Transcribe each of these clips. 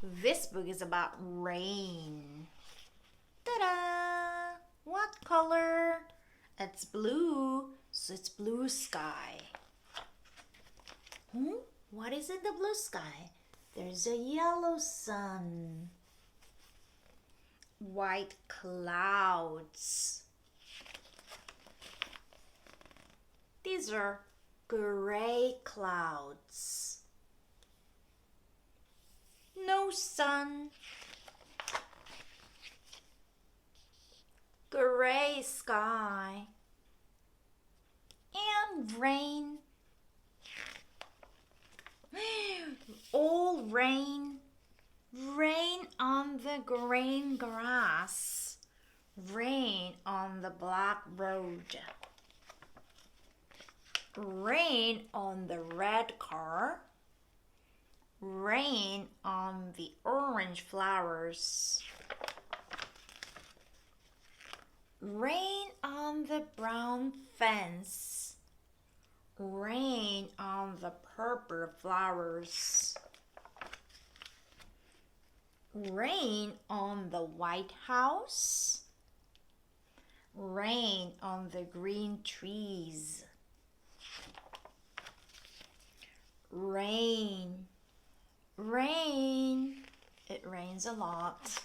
This book is about rain. Ta-da! What color? It's blue, so it's blue sky. What is in the blue sky? There's a yellow sun. White clouds. These are gray clouds. No sun. Gray sky. And rain. All rain. Rain on the green grass. Rain on the black road. Rain on the red car. Rain on the orange flowers. Rain on the brown fence. Rain on the purple flowers. Rain on the White House. Rain on the green trees. Rain, rain. It rains a lot.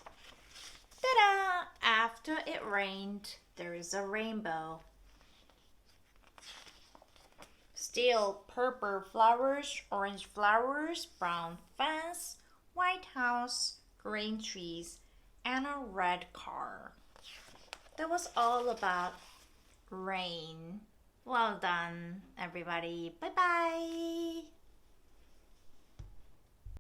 Ta-da! After it rained, there is a rainbow. Still purple flowers, orange flowers, brown fence, White House, green trees, and a red car. That was all about rain. Well done, everybody. Bye-bye.